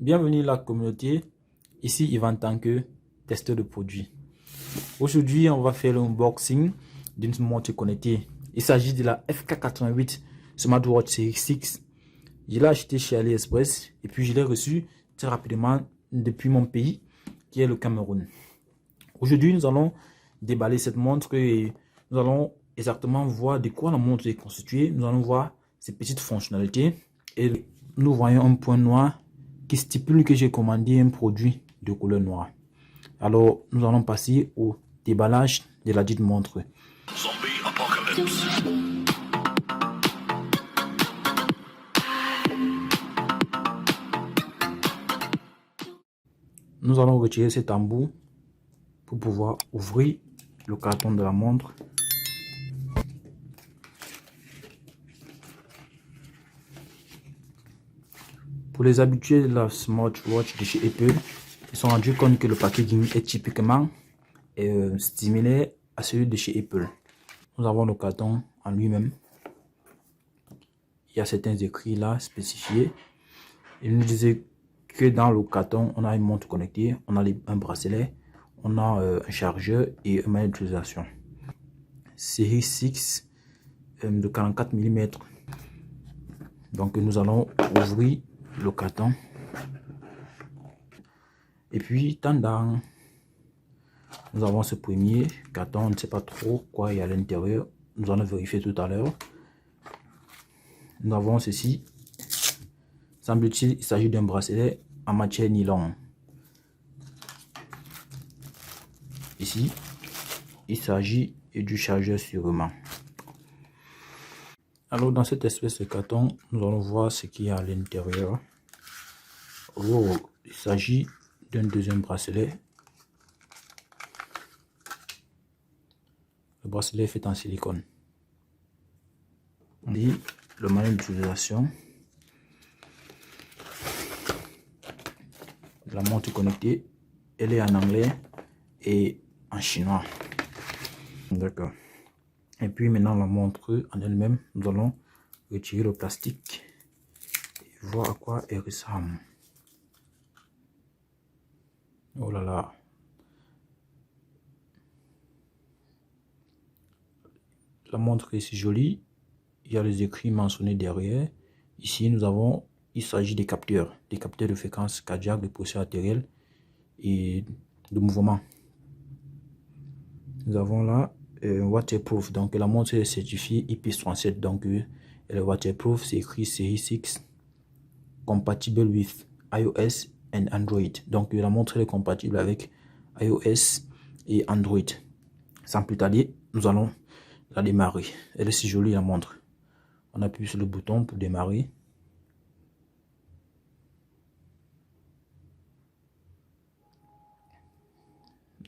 Bienvenue la communauté, ici Ivan Tanque, testeur de produits. Aujourd'hui, on va faire l'unboxing d'une montre connectée. Il s'agit de la FK88 Smartwatch Series 6. Je l'ai acheté chez AliExpress et puis je l'ai reçu très rapidement depuis mon pays, qui est le Cameroun. Aujourd'hui, nous allons déballer cette montre et nous allons exactement voir de quoi la montre est constituée. Nous allons voir ses petites fonctionnalités et nous voyons un point noir qui stipule que j'ai commandé un produit de couleur noire. Alors, nous allons passer au déballage de la dite montre. Zombie Apocalypse. Nous allons retirer cet embout pour pouvoir ouvrir le carton de la montre. Pour les habitués de la smartwatch de chez Apple, ils se sont rendus compte que le packaging est typiquement similaire à celui de chez Apple. Nous avons le carton en lui-même. Il y a certains écrits là spécifiés. Il nous disait que dans le carton, on a une montre connectée, on a un bracelet, on a un chargeur et un manuel d'utilisation. Série 6 de 44 mm. Donc nous allons ouvrir le carton. Et puis, tendant, nous avons ce premier carton. On ne sait pas trop quoi il y a à l'intérieur. Nous allons vérifier tout à l'heure. Nous avons ceci. Semble-t-il, il s'agit d'un bracelet en matière nylon. Ici, il s'agit du chargeur sûrement. Alors, dans cette espèce de carton, nous allons voir ce qu'il y a à l'intérieur. Oh, il s'agit d'un deuxième bracelet. Le bracelet est fait en silicone. On dit le manuel d'utilisation. La montre connectée, elle est en anglais et en chinois. D'accord. Et puis maintenant la montre en elle-même, nous allons retirer le plastique et voir à quoi elle ressemble. Oh là là. La montre est si jolie. Il y a les écrits mentionnés derrière. Ici nous avons, il s'agit des capteurs de fréquence cardiaque, de pression artérielle et de mouvement. Nous avons là waterproof, donc la montre est certifiée IP67, donc elle est waterproof, c'est écrit série 6, compatible with iOS and Android. Donc la montre est compatible avec iOS et Android. Sans plus tarder, nous allons la démarrer. Elle est si jolie la montre. On appuie sur le bouton pour démarrer.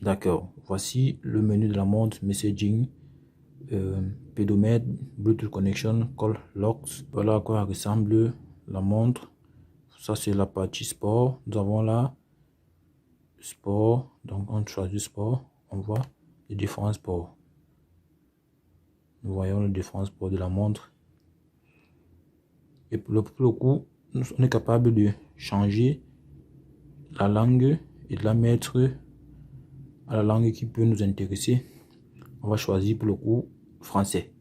D'accord, voici le menu de la montre, messaging, pédomètre, Bluetooth connection, call locks. Voilà à quoi ressemble la montre. Ça c'est la partie sport. Nous avons là sport, donc on choisit sport, on voit les différents sports. Nous voyons les différents sports de la montre. Et pour le coup, on est capable de changer la langue et de la mettre à la langue qui peut nous intéresser. On va choisir pour le coup français.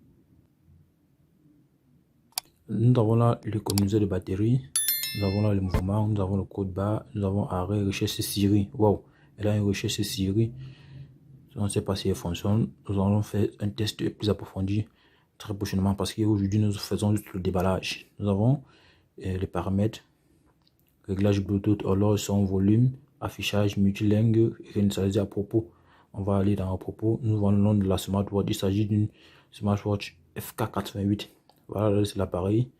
Nous avons là l'économiseur de batterie. Nous avons là le mouvement, nous avons le code barre, nous avons arrêt, recherche Siri. Wow, elle a une recherche Siri. On ne sait pas si elle fonctionne. Nous allons faire un test plus approfondi très prochainement parce qu'aujourd'hui nous faisons juste le déballage. Nous avons les paramètres, réglage Bluetooth, horloge, son, volume, affichage, multilingue, réinitialiser à propos. On va aller dans à propos. Nous voyons le nom de la smartwatch. Il s'agit d'une smartwatch FK88. Voilà, c'est l'appareil.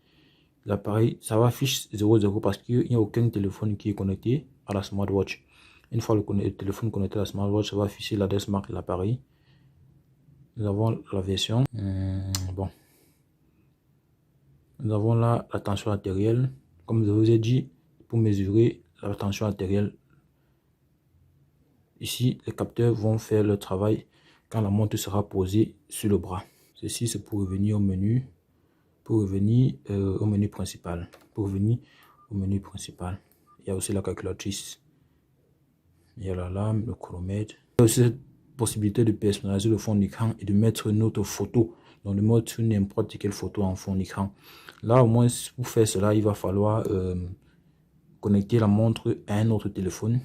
L'appareil, ça va afficher 00 parce qu'il n'y a aucun téléphone qui est connecté à la smartwatch. Une fois le téléphone connecté à la smartwatch, ça va afficher l'adresse marque de l'appareil. Nous avons la version. Bon. Nous avons là la tension artérielle. Comme je vous ai dit, pour mesurer la tension artérielle, ici, les capteurs vont faire le travail quand la montre sera posée sur le bras. Ceci, c'est pour revenir au menu. Pour revenir au menu principal. Il y a aussi la calculatrice. Il y a la lame, le chronomètre. Il y a aussi cette possibilité de personnaliser le fond d'écran et de mettre notre photo dans le mode sur n'importe quelle photo en fond d'écran. Là, au moins, pour faire cela, il va falloir connecter la montre à un autre téléphone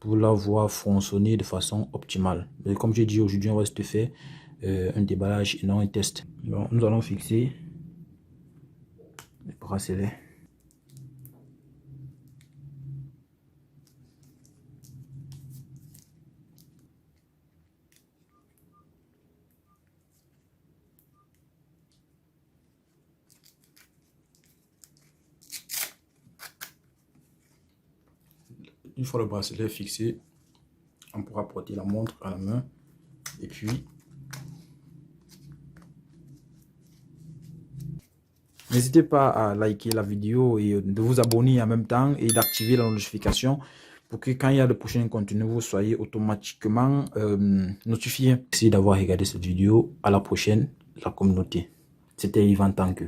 pour la voir fonctionner de façon optimale. Mais comme j'ai dit, aujourd'hui, on va se faire un déballage et non un test. Donc, nous allons fixer les bracelets. Une fois le bracelet fixé, on pourra porter la montre à la main et puis n'hésitez pas à liker la vidéo et de vous abonner en même temps et d'activer la notification pour que quand il y a de prochains contenus, vous soyez automatiquement notifié. Merci d'avoir regardé cette vidéo. À la prochaine, la communauté. C'était Yvan Tanque.